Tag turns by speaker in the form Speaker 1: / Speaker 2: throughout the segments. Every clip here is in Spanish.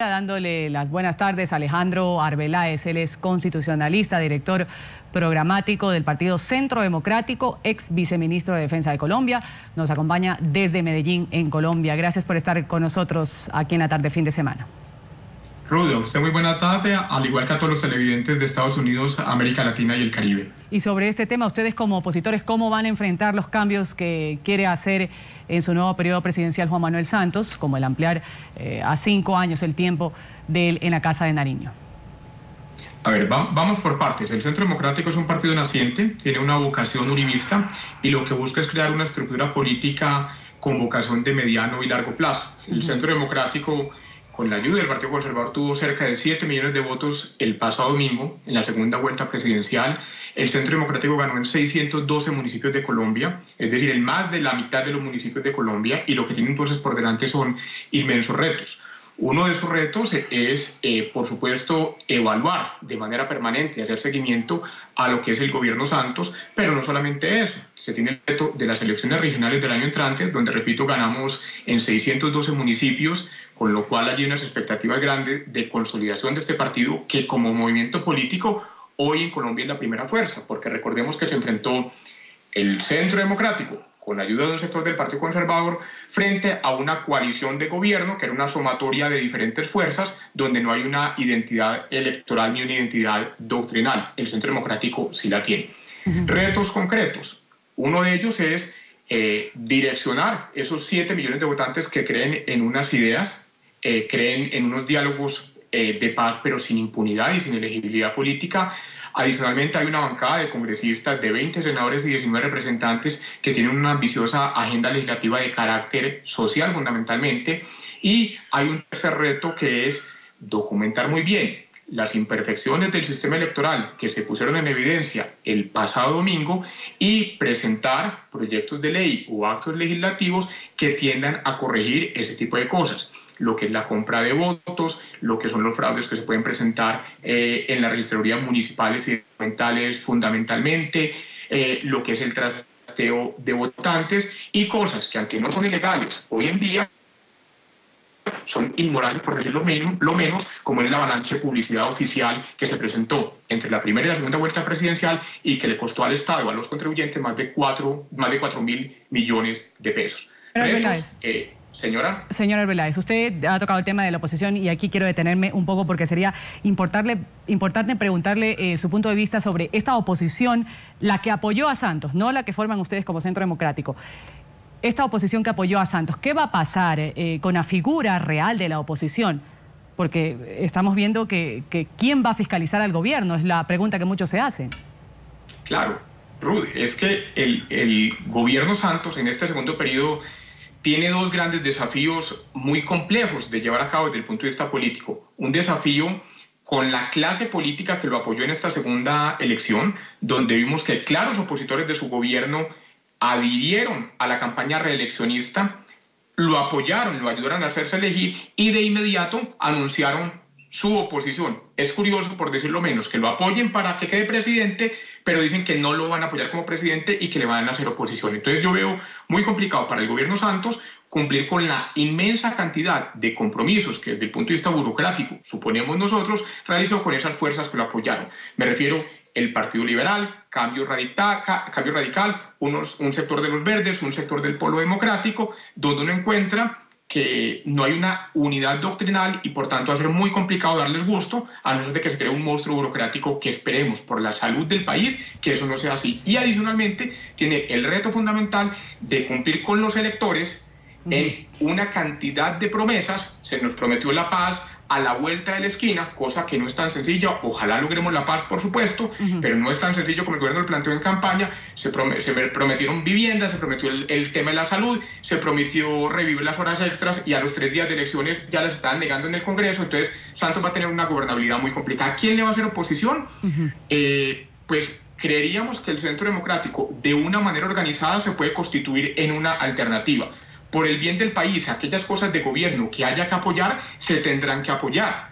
Speaker 1: Dándole las buenas tardes a Alejandro Arbeláez, él es constitucionalista, director programático del Partido Centro Democrático, ex viceministro de Defensa de Colombia. Nos acompaña desde Medellín, en Colombia. Gracias por estar con nosotros aquí en la tarde fin de semana.
Speaker 2: Rudy, usted muy buena tarde, al igual que a todos los televidentes de Estados Unidos, América Latina y el Caribe.
Speaker 1: Y sobre este tema, ustedes como opositores, ¿cómo van a enfrentar los cambios que quiere hacer en su nuevo periodo presidencial Juan Manuel Santos, como el ampliar a 5 años el tiempo de él en la Casa de Nariño?
Speaker 2: A ver, vamos por partes. El Centro Democrático es un partido naciente, tiene una vocación uribista y lo que busca es crear una estructura política con vocación de mediano y largo plazo. El Centro Democrático, con la ayuda del Partido Conservador, tuvo cerca de 7 millones de votos el pasado domingo en la segunda vuelta presidencial. El Centro Democrático ganó en 612 municipios de Colombia, es decir, en más de la mitad de los municipios de Colombia, y lo que tiene entonces por delante son inmensos retos. Uno de esos retos es, por supuesto, evaluar de manera permanente, hacer seguimiento a lo que es el gobierno Santos, pero no solamente eso, se tiene el reto de las elecciones regionales del año entrante, donde, repito, ganamos en 612 municipios, con lo cual hay unas expectativas grandes de consolidación de este partido que como movimiento político hoy en Colombia es la primera fuerza, porque recordemos que se enfrentó el Centro Democrático con ayuda de un sector del Partido Conservador frente a una coalición de gobierno que era una sumatoria de diferentes fuerzas donde no hay una identidad electoral ni una identidad doctrinal. El Centro Democrático sí la tiene. Retos concretos. Uno de ellos es direccionar esos 7 millones de votantes que creen en unas ideas, creen en unos diálogos de paz pero sin impunidad y sin elegibilidad política. Adicionalmente hay una bancada de congresistas de 20 senadores y 19 representantes que tienen una ambiciosa agenda legislativa de carácter social fundamentalmente, y hay un tercer reto que es documentar muy bien las imperfecciones del sistema electoral que se pusieron en evidencia el pasado domingo y presentar proyectos de ley o actos legislativos que tiendan a corregir ese tipo de cosas, lo que es la compra de votos, lo que son los fraudes que se pueden presentar en las registradurías municipales y departamentales fundamentalmente, lo que es el trasteo de votantes y cosas que, aunque no son ilegales hoy en día, son inmorales, por decirlo lo menos, como es la avalancha de publicidad oficial que se presentó entre la primera y la segunda vuelta presidencial y que le costó al Estado, a los contribuyentes, más de 4.000 millones de pesos. Retos, señora
Speaker 1: Arbeláez, usted ha tocado el tema de la oposición y aquí quiero detenerme un poco porque sería importante preguntarle su punto de vista sobre esta oposición, la que apoyó a Santos, no la que forman ustedes como Centro Democrático. Esta oposición que apoyó a Santos, ¿qué va a pasar con la figura real de la oposición? Porque estamos viendo que ¿quién va a fiscalizar al gobierno? Es la pregunta que muchos se hacen.
Speaker 2: Claro, Rudy, es que el gobierno Santos en este segundo periodo tiene dos grandes desafíos muy complejos de llevar a cabo desde el punto de vista político. Un desafío con la clase política que lo apoyó en esta segunda elección, donde vimos que claros opositores de su gobierno adhirieron a la campaña reeleccionista, lo apoyaron, lo ayudaron a hacerse elegir y de inmediato anunciaron su oposición. Es curioso, por decirlo menos, que lo apoyen para que quede presidente, pero dicen que no lo van a apoyar como presidente y que le van a hacer oposición. Entonces yo veo muy complicado para el gobierno Santos cumplir con la inmensa cantidad de compromisos que desde el punto de vista burocrático, suponemos nosotros, realizó con esas fuerzas que lo apoyaron. Me refiero el Partido Liberal, Cambio Radical, un sector de los Verdes, un sector del Polo Democrático, donde uno encuentra que no hay una unidad doctrinal y por tanto va a ser muy complicado darles gusto, a no ser de que se cree un monstruo burocrático que esperemos por la salud del país que eso no sea así. Y adicionalmente tiene el reto fundamental de cumplir con los electores en una cantidad de promesas. Se nos prometió la paz a la vuelta de la esquina, cosa que no es tan sencilla. Ojalá logremos la paz, por supuesto, pero no es tan sencillo como el gobierno lo planteó en campaña. Se prometieron viviendas, se prometió el tema de la salud, se prometió revivir las horas extras y a los 3 días de elecciones ya las están negando en el Congreso. Entonces Santos va a tener una gobernabilidad muy complicada. ¿Quién le va a hacer oposición? Pues creeríamos que el Centro Democrático de una manera organizada se puede constituir en una alternativa. Por el bien del país, aquellas cosas de gobierno que haya que apoyar, se tendrán que apoyar,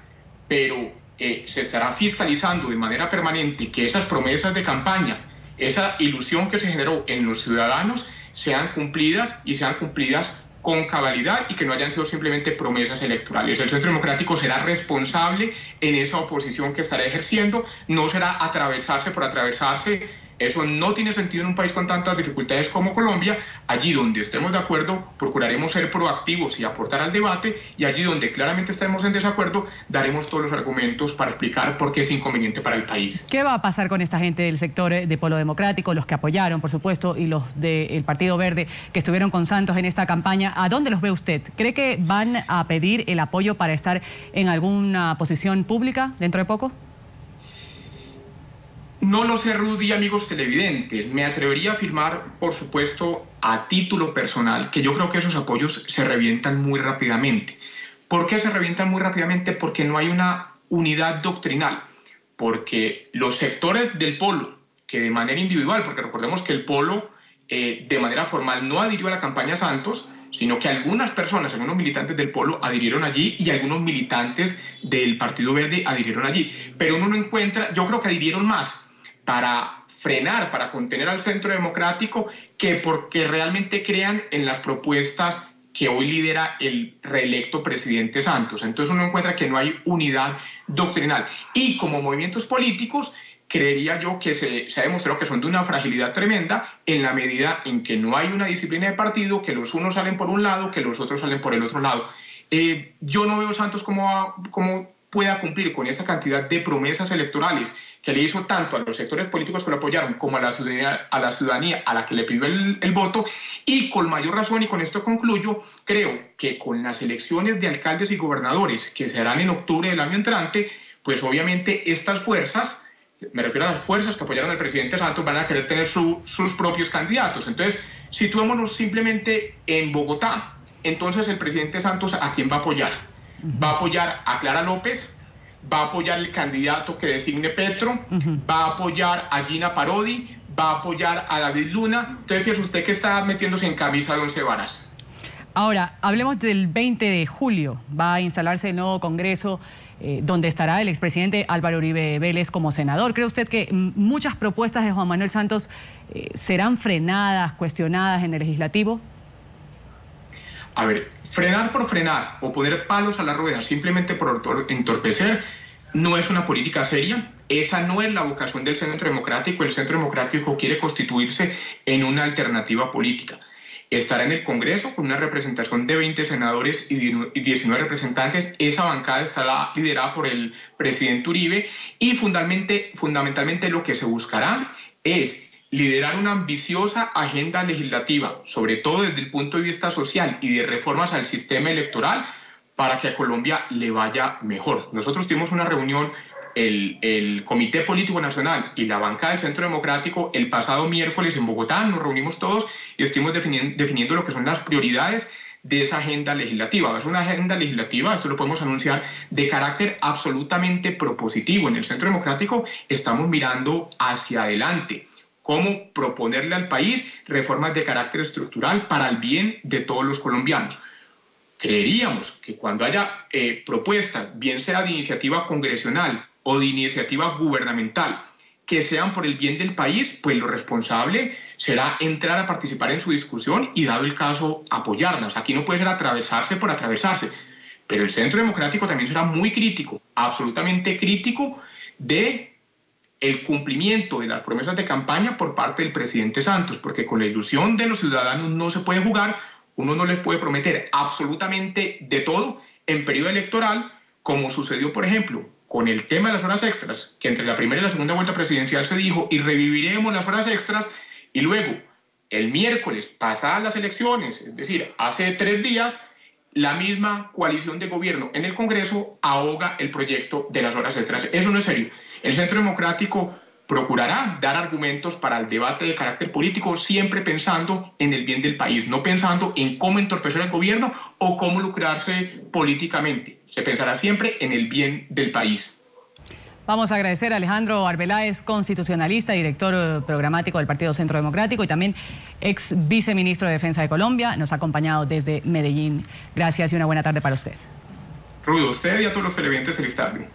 Speaker 2: pero se estará fiscalizando de manera permanente que esas promesas de campaña, esa ilusión que se generó en los ciudadanos, sean cumplidas y sean cumplidas con cabalidad y que no hayan sido simplemente promesas electorales. El Centro Democrático será responsable en esa oposición que estará ejerciendo, no será atravesarse por atravesarse. Eso no tiene sentido en un país con tantas dificultades como Colombia. Allí donde estemos de acuerdo, procuraremos ser proactivos y aportar al debate, y allí donde claramente estemos en desacuerdo, daremos todos los argumentos para explicar por qué es inconveniente para el país.
Speaker 1: ¿Qué va a pasar con esta gente del sector de Polo Democrático, los que apoyaron, por supuesto, y los del Partido Verde que estuvieron con Santos en esta campaña? ¿A dónde los ve usted? ¿Cree que van a pedir el apoyo para estar en alguna posición pública dentro de poco?
Speaker 2: No lo sé, Rudy, amigos televidentes. Me atrevería a afirmar, por supuesto, a título personal, que yo creo que esos apoyos se revientan muy rápidamente. ¿Por qué se revientan muy rápidamente? Porque no hay una unidad doctrinal. Porque los sectores del Polo, que de manera individual, porque recordemos que el Polo de manera formal no adhirió a la campaña Santos, sino que algunas personas, algunos militantes del Polo adhirieron allí y algunos militantes del Partido Verde adhirieron allí. Pero uno no encuentra, yo creo que adhirieron más para frenar, para contener al Centro Democrático, que porque realmente crean en las propuestas que hoy lidera el reelecto presidente Santos. Entonces uno encuentra que no hay unidad doctrinal. Y como movimientos políticos, creería yo que se ha demostrado que son de una fragilidad tremenda en la medida en que no hay una disciplina de partido, que los unos salen por un lado, que los otros salen por el otro lado. Yo no veo Santos como pueda cumplir con esa cantidad de promesas electorales que le hizo tanto a los sectores políticos que lo apoyaron como a la ciudadanía a la que le pidió el voto, y con mayor razón, y con esto concluyo, creo que con las elecciones de alcaldes y gobernadores que se harán en octubre del año entrante, pues obviamente estas fuerzas, me refiero a las fuerzas que apoyaron al presidente Santos, van a querer tener sus propios candidatos. Entonces, situémonos simplemente en Bogotá. Entonces, el presidente Santos, ¿a quién va a apoyar? Va a apoyar a Clara López, va a apoyar el candidato que designe Petro, va a apoyar a Gina Parodi, va a apoyar a David Luna. Entonces, fíjese usted que está metiéndose en camisa de 11 varas.
Speaker 1: Ahora, hablemos del 20 de julio. Va a instalarse el nuevo Congreso, donde estará el expresidente Álvaro Uribe Vélez como senador. ¿Cree usted que muchas propuestas de Juan Manuel Santos serán frenadas, cuestionadas en el legislativo?
Speaker 2: A ver, frenar por frenar o poner palos a la rueda simplemente por entorpecer no es una política seria. Esa no es la vocación del Centro Democrático. El Centro Democrático quiere constituirse en una alternativa política. Estará en el Congreso con una representación de 20 senadores y 19 representantes. Esa bancada estará liderada por el presidente Uribe, y fundamentalmente lo que se buscará es liderar una ambiciosa agenda legislativa, sobre todo desde el punto de vista social y de reformas al sistema electoral, para que a Colombia le vaya mejor. Nosotros tuvimos una reunión, el Comité Político Nacional y la bancada del Centro Democrático, el pasado miércoles en Bogotá. Nos reunimos todos y estuvimos definiendo lo que son las prioridades de esa agenda legislativa. Es una agenda legislativa, esto lo podemos anunciar, de carácter absolutamente propositivo. En el Centro Democrático estamos mirando hacia adelante, cómo proponerle al país reformas de carácter estructural para el bien de todos los colombianos. Creeríamos que cuando haya propuestas, bien sea de iniciativa congresional o de iniciativa gubernamental, que sean por el bien del país, pues lo responsable será entrar a participar en su discusión y, dado el caso, apoyarlas. Aquí no puede ser atravesarse por atravesarse. Pero el Centro Democrático también será muy crítico, absolutamente crítico, de el cumplimiento de las promesas de campaña por parte del presidente Santos, porque con la ilusión de los ciudadanos no se puede jugar. Uno no les puede prometer absolutamente de todo en periodo electoral, como sucedió, por ejemplo, con el tema de las horas extras, que entre la primera y la segunda vuelta presidencial se dijo, y reviviremos las horas extras, y luego, el miércoles, pasadas las elecciones, es decir, hace 3 días, la misma coalición de gobierno en el Congreso ahoga el proyecto de las horas extras. Eso no es serio. El Centro Democrático procurará dar argumentos para el debate de carácter político, siempre pensando en el bien del país, no pensando en cómo entorpecer al gobierno o cómo lucrarse políticamente. Se pensará siempre en el bien del país.
Speaker 1: Vamos a agradecer a Alejandro Arbeláez, constitucionalista, director programático del Partido Centro Democrático y también ex viceministro de Defensa de Colombia. Nos ha acompañado desde Medellín. Gracias y una buena tarde para usted.
Speaker 2: Rudo, usted y a todos los televidentes, feliz tarde.